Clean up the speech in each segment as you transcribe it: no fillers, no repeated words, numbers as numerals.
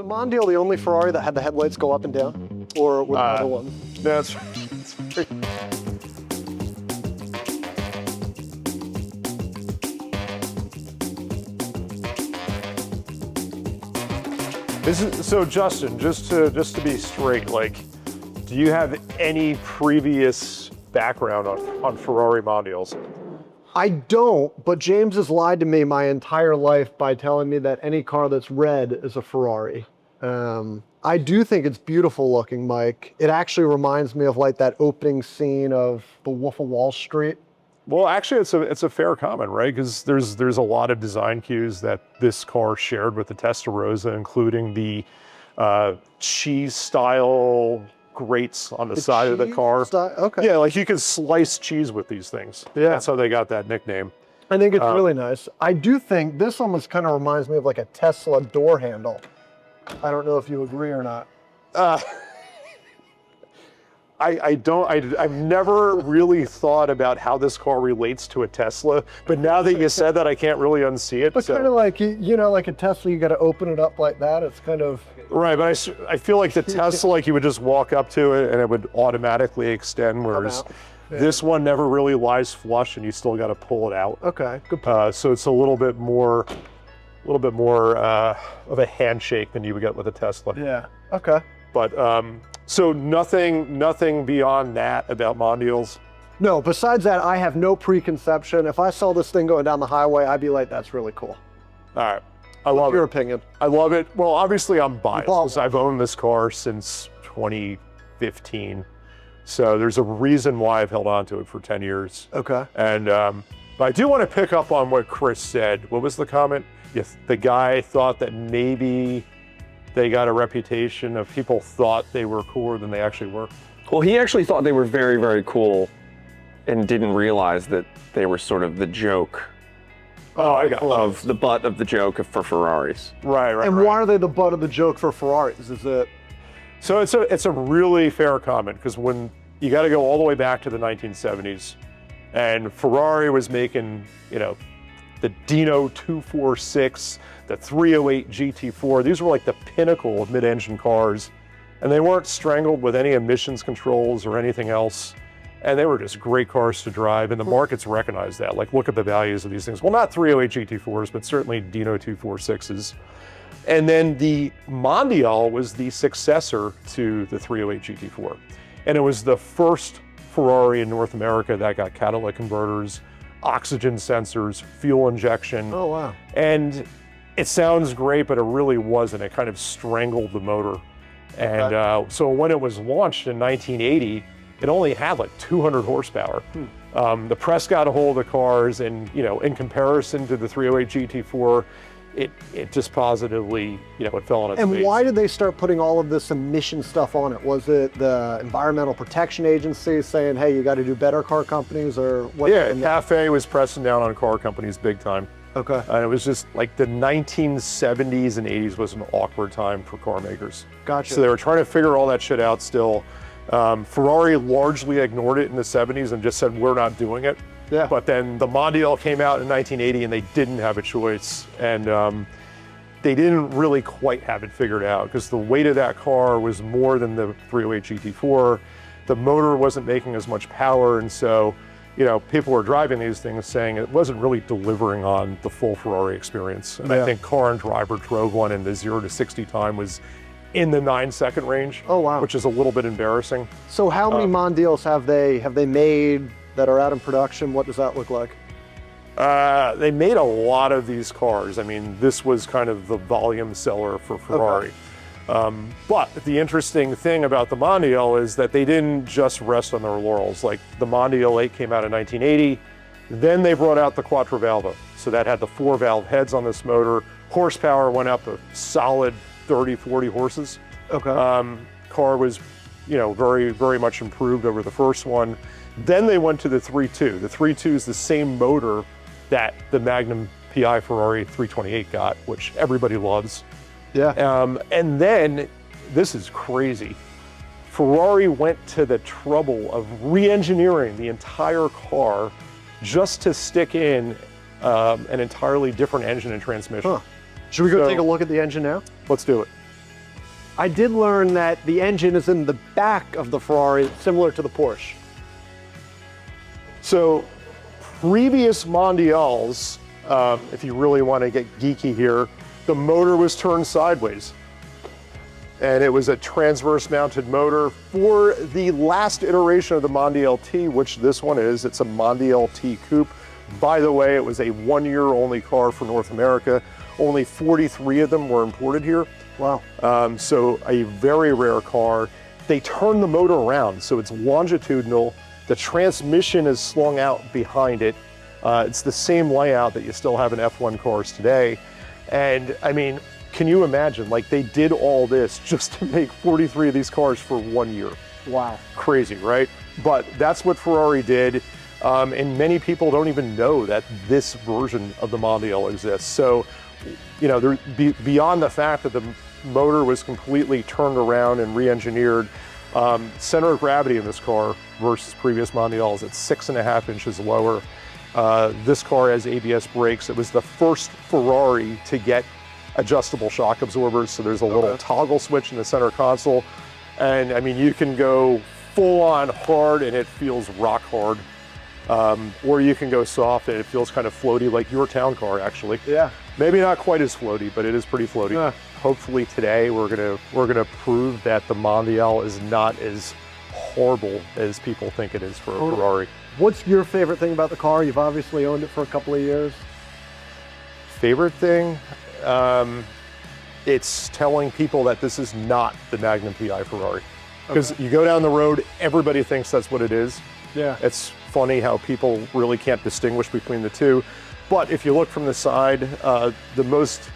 Mondial the only Ferrari that had the headlights go up and down? Or were there other ones? That's so Justin, just to be straight, like, do you have any previous background on Ferrari Mondials? I don't, but James has lied to me my entire life by telling me that any car that's red is a Ferrari. I do think it's beautiful looking, Mike. It actually reminds me of like that opening scene of The Wolf of Wall Street. Well, actually, it's a fair comment, right? Because there's a lot of design cues that this car shared with the Testarossa, including the cheese style grates on the side of the car. Okay. Yeah, like you can slice cheese with these things. Yeah. That's how they got that nickname. I think it's really nice. I do think this almost kind of reminds me of like a Tesla door handle. I don't know if you agree or not. I've never really thought about how this car relates to a Tesla, but now that you said that, I can't really unsee it. But kind of like, you know, like a Tesla, you got to open it up like that. It's kind of... Right, but I feel like the Tesla, like you would just walk up to it and it would automatically extend, whereas this one never really lies flush and you still got to pull it out. Okay, good point. So it's a little bit more of a handshake than you would get with a Tesla. Yeah, okay. But so nothing beyond that about Mondials? No, besides that, I have no preconception. If I saw this thing going down the highway, I'd be like, that's really cool. All right. I love your opinion. I love it. Well, obviously I'm biased because I've owned this car since 2015. So there's a reason why I've held on to it for 10 years. Okay. And but I do want to pick up on what Chris said. What was the comment? Yes, the guy thought that maybe they got a reputation of people thought they were cooler than they actually were. Well, he actually thought they were very, very cool and didn't realize that they were sort of the joke of the butt of the joke for Ferraris. Right. And why are they the butt of the joke for Ferraris? Is it? So it's a really fair comment, because when you got to go all the way back to the 1970s, and Ferrari was making, you know, the Dino 246, the 308 GT4. These were like the pinnacle of mid-engine cars, and they weren't strangled with any emissions controls or anything else. And they were just great cars to drive, and the markets recognized that. Like, look at the values of these things. Well, not 308 GT4s, but certainly Dino 246s. And then the Mondial was the successor to the 308 GT4. And it was the first Ferrari in North America that got catalytic converters, oxygen sensors, fuel injection. Oh, wow. And it sounds great, but it really wasn't. It kind of strangled the motor. And so when it was launched in 1980, it only had like 200 horsepower. The press got a hold of the cars, and you know, in comparison to the 308 GT4, it just positively, you know, it fell on its face. And why did they start putting all of this emission stuff on it? Was it the Environmental Protection Agency saying, hey, you got to do better, car companies, or what? Yeah, CAFE was pressing down on car companies big time. Okay. And it was just like the 1970s and 80s was an awkward time for car makers. Gotcha. So they were trying to figure all that shit out still. Ferrari largely ignored it in the 70s and just said, we're not doing it. Yeah. But then the Mondial came out in 1980 and they didn't have a choice. And they didn't really quite have it figured out, because the weight of that car was more than the 308 GT4. The motor wasn't making as much power. And so, you know, people were driving these things saying it wasn't really delivering on the full Ferrari experience. And I think Car and Driver drove one, and the 0 to 60 time was in the 9-second range. Oh, wow. Which is a little bit embarrassing. So how many Mondials have they made that are out in production? What does that look like? They made a lot of these cars. I mean, this was kind of the volume seller for Ferrari. But the interesting thing about the Mondial is that they didn't just rest on their laurels. Like, the Mondial 8 came out in 1980. Then they brought out the Quattrovalva. So that had the 4-valve heads on this motor. Horsepower went up a solid 30, 40 horses. Okay. Car was, you know, very, very much improved over the first one. Then they went to the 3.2. The 3.2 is the same motor that the Magnum PI Ferrari 328 got, which everybody loves. Yeah. And then, this is crazy, Ferrari went to the trouble of re-engineering the entire car just to stick in an entirely different engine and transmission. Should we go take a look at the engine now? Let's do it. I did learn that the engine is in the back of the Ferrari, similar to the Porsche. So previous Mondials, if you really want to get geeky here, the motor was turned sideways. And it was a transverse mounted motor for the last iteration of the Mondial T, which this one is. It's a Mondial T Coupe. By the way, it was a 1-year only car for North America. Only 43 of them were imported here. Wow. So a very rare car. They turned the motor around, so it's longitudinal. The transmission is slung out behind it. It's the same layout that you still have in F1 cars today. And I mean, can you imagine, like they did all this just to make 43 of these cars for 1 year. Wow. Crazy, right? But that's what Ferrari did. And many people don't even know that this version of the Mondial exists. So, you know, beyond the fact that the motor was completely turned around and re-engineered, center of gravity in this car versus previous Mondials, it's 6.5 inches lower. This car has ABS brakes. It was the first Ferrari to get adjustable shock absorbers. So there's a little toggle switch in the center console. And I mean, you can go full on hard and it feels rock hard. Or you can go soft and it feels kind of floaty, like your town car actually. Yeah. Maybe not quite as floaty, but it is pretty floaty. Yeah. Hopefully today we're gonna prove that the Mondial is not as horrible as people think it is for a Ferrari. What's your favorite thing about the car? You've obviously owned it for a couple of years. Favorite thing? It's telling people that this is not the Magnum PI Ferrari. Because you go down the road, everybody thinks that's what it is. Yeah. It's funny how people really can't distinguish between the two. But if you look from the side, the most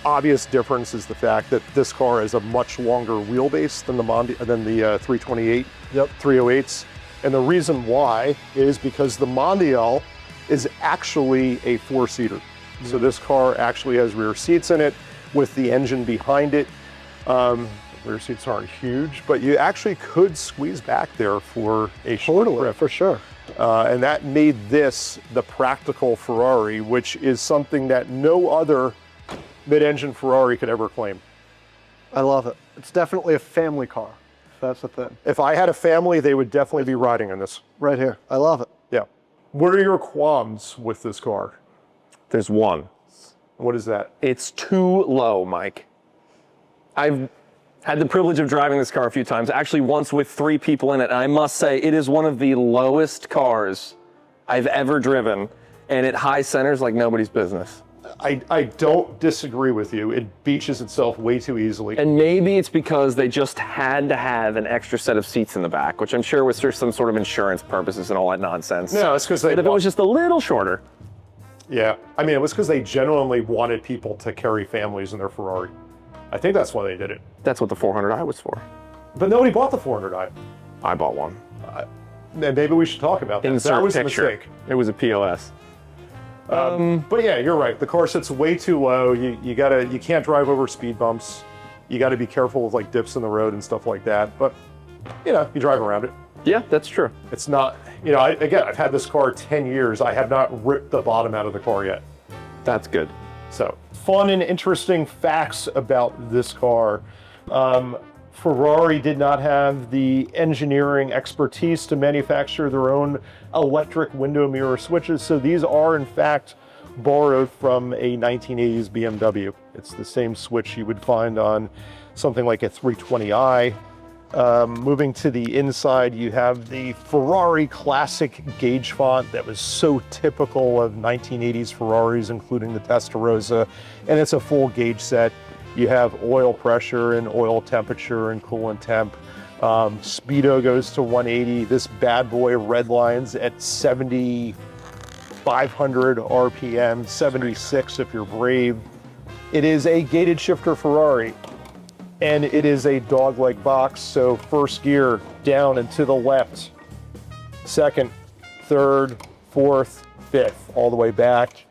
obvious difference is the fact that this car has a much longer wheelbase than the 328, 308s. And the reason why is because the Mondial is actually a 4-seater. So this car actually has rear seats in it with the engine behind it. Rear seats aren't huge, but you actually could squeeze back there for a short trip. For sure. And that made this the practical Ferrari, which is something that no other mid-engine Ferrari could ever claim. I love it. It's definitely a family car. That's the thing. If I had a family, they would definitely be riding in this. Right here. I love it. Yeah. What are your qualms with this car? There's one. What is that? It's too low, Mike. I've had the privilege of driving this car a few times, actually once with 3 people in it, and I must say it is one of the lowest cars I've ever driven, and it high centers like nobody's business. I don't disagree with you. It beaches itself way too easily. And maybe it's because they just had to have an extra set of seats in the back, which I'm sure was for some sort of insurance purposes and all that nonsense. No, it's because they... But if it was just a little shorter. Yeah, I mean, it was because they genuinely wanted people to carry families in their Ferrari. I think that's why they did it. That's what the 400i was for. But nobody bought the 400i. I bought one. And maybe we should talk about that. Insert That was a picture. mistake. It was a POS. But yeah, you're right. The car sits way too low. You can't drive over speed bumps. You got to be careful with like dips in the road and stuff like that. But you know, you drive around it. Yeah, that's true. It's not, you know, I've had this car 10 years. I have not ripped the bottom out of the car yet. That's good. So fun and interesting facts about this car. Ferrari did not have the engineering expertise to manufacture their own electric window mirror switches. So these are in fact borrowed from a 1980s BMW. It's the same switch you would find on something like a 320i. Moving to the inside, you have the Ferrari classic gauge font that was so typical of 1980s Ferraris, including the Testarossa, and it's a full gauge set. You have oil pressure and oil temperature and coolant temp. Speedo goes to 180. This bad boy redlines at 7,500 RPM, 76 if you're brave. It is a gated shifter Ferrari. And it is a dog-leg box, so first gear down and to the left, second, third, fourth, fifth, all the way back.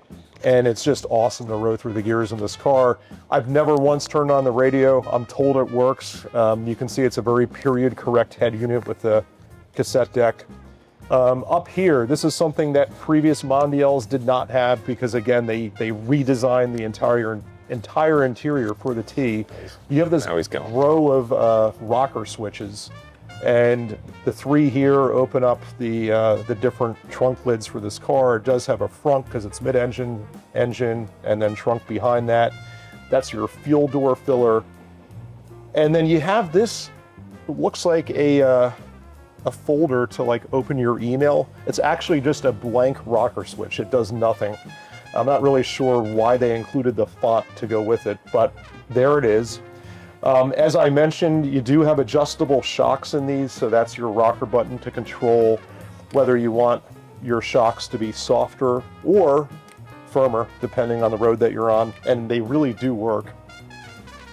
And it's just awesome to row through the gears in this car. I've never once turned on the radio. I'm told it works. You can see it's a very period correct head unit with the cassette deck. Up here, this is something that previous Mondials did not have because again, they redesigned the entire entire interior for the T, you have this Now he's going. row of rocker switches, and the 3 here open up the different trunk lids for this car. It does have a front because it's mid-engine, engine, and then trunk behind that. That's your fuel door filler. And then you have this, looks like a folder to like open your email. It's actually just a blank rocker switch. It does nothing. I'm not really sure why they included the font to go with it, but there it is. As I mentioned, you do have adjustable shocks in these, so that's your rocker button to control whether you want your shocks to be softer or firmer, depending on the road that you're on, and they really do work.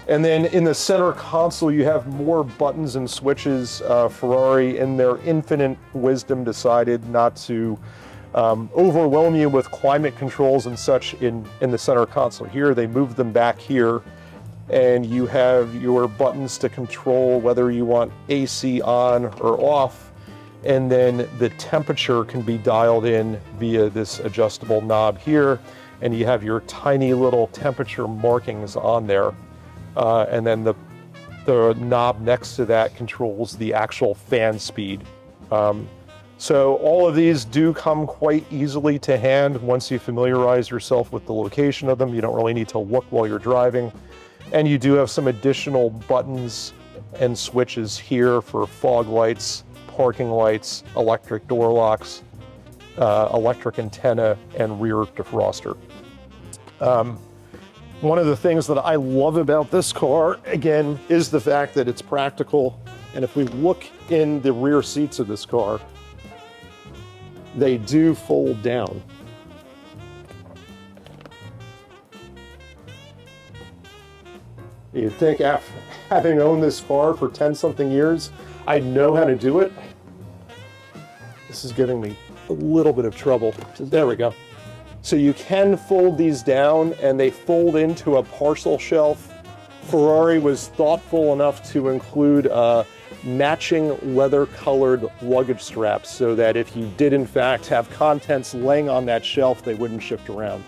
And then in the center console, you have more buttons and switches. Ferrari, in their infinite wisdom, decided not to overwhelm you with climate controls and such in the center console. Here, they moved them back here, and you have your buttons to control whether you want AC on or off, and then the temperature can be dialed in via this adjustable knob here, and you have your tiny little temperature markings on there. And then the knob next to that controls the actual fan speed. So all of these do come quite easily to hand once you familiarize yourself with the location of them. You don't really need to look while you're driving. And you do have some additional buttons and switches here for fog lights, parking lights, electric door locks, electric antenna, and rear defroster. One of the things that I love about this car, again, is the fact that it's practical. And if we look in the rear seats of this car, they do fold down. You'd think after having owned this car for 10-something years, I'd know how to do it. This is giving me a little bit of trouble. There we go. So you can fold these down and they fold into a parcel shelf. Ferrari was thoughtful enough to include matching leather-colored luggage straps so that if you did in fact have contents laying on that shelf, they wouldn't shift around.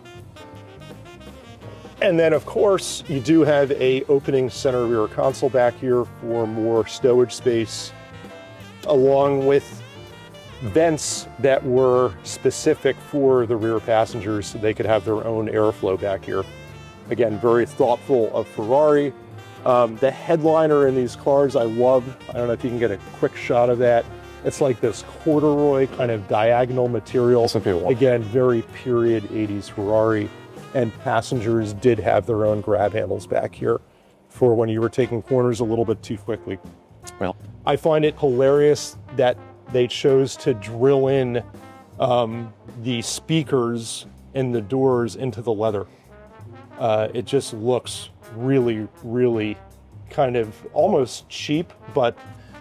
And then of course, you do have a opening center rear console back here for more stowage space, along with vents that were specific for the rear passengers so they could have their own airflow back here. Again, very thoughtful of Ferrari. The headliner in these cars I love. I don't know if you can get a quick shot of that. It's like this corduroy kind of diagonal material. Again, very period 80s Ferrari. And passengers did have their own grab handles back here for when you were taking corners a little bit too quickly. Well, I find it hilarious that they chose to drill in the speakers in the doors into the leather. It just looks really, really kind of almost cheap, but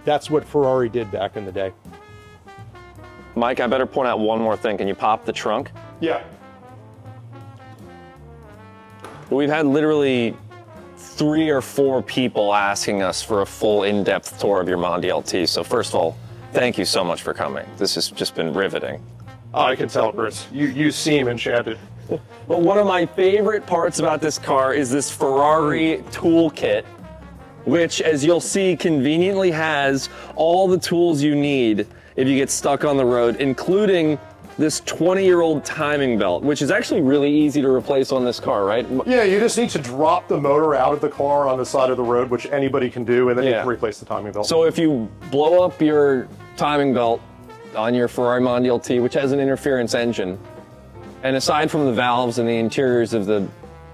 that's what Ferrari did back in the day. Mike, I better point out one more thing. Can you pop the trunk? Yeah. We've had literally 3 or 4 people asking us for a full in-depth tour of your Mondial T. So first of all, thank you so much for coming. This has just been riveting. Oh, I can tell, Chris. You seem enchanted. But one of my favorite parts about this car is this Ferrari toolkit, which, as you'll see, conveniently has all the tools you need if you get stuck on the road, including this 20-year-old timing belt, which is actually really easy to replace on this car, right? Yeah, you just need to drop the motor out of the car on the side of the road, which anybody can do, and then you can replace the timing belt. So if you blow up your timing belt on your Ferrari Mondial T, which has an interference engine, and aside from the valves and the interiors of the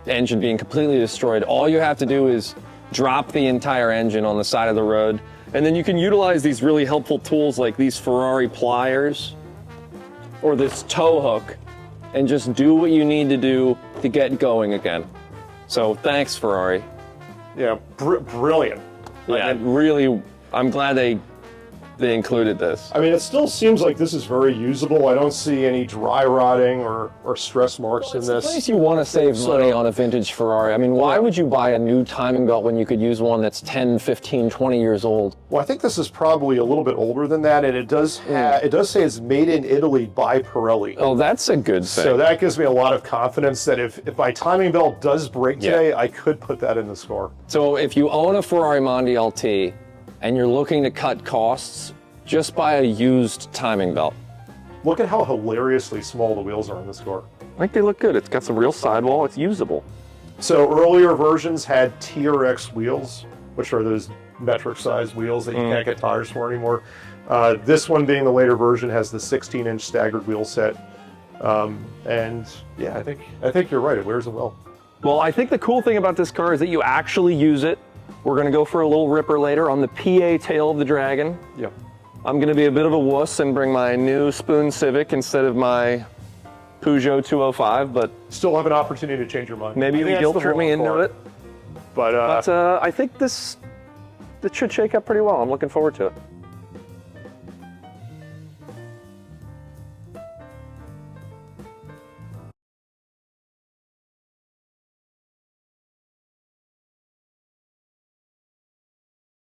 engine being completely destroyed, all you have to do is drop the entire engine on the side of the road, and then you can utilize these really helpful tools like these Ferrari pliers or this tow hook and just do what you need to do to get going again. So thanks, Ferrari. Yeah, brilliant. Yeah, really, I'm glad they they included this. I mean, it still seems like this is very usable. I don't see any dry rotting or stress marks in It's this. nice you want to save money on a vintage Ferrari. I mean, why would you buy a new timing belt when you could use one that's 10, 15, 20 years old? Well, I think this is probably a little bit older than that, and it does say it's made in Italy by Pirelli. Oh, that's a good thing. So that gives me a lot of confidence that if my timing belt does break today, I could put that in the score. So if you own a Ferrari Mondial T and you're looking to cut costs, just buy a used timing belt. Look at how hilariously small the wheels are in this car. I think they look good. It's got some real sidewall. It's usable. So earlier versions had TRX wheels, which are those metric sized wheels that you can't get tires for anymore. This one, being the later version, has the 16-inch staggered wheel set. And yeah, I think you're right. It wears it well. Well, I think the cool thing about this car is that you actually use it. We're going to go for a little ripper later on the PA tail of the Dragon. Yeah. I'm going to be a bit of a wuss and bring my new Spoon Civic instead of my Peugeot 205, but Still have an opportunity to change your mind. maybe you guilt trip me into it. But But I think this should shake up pretty well. I'm looking forward to it.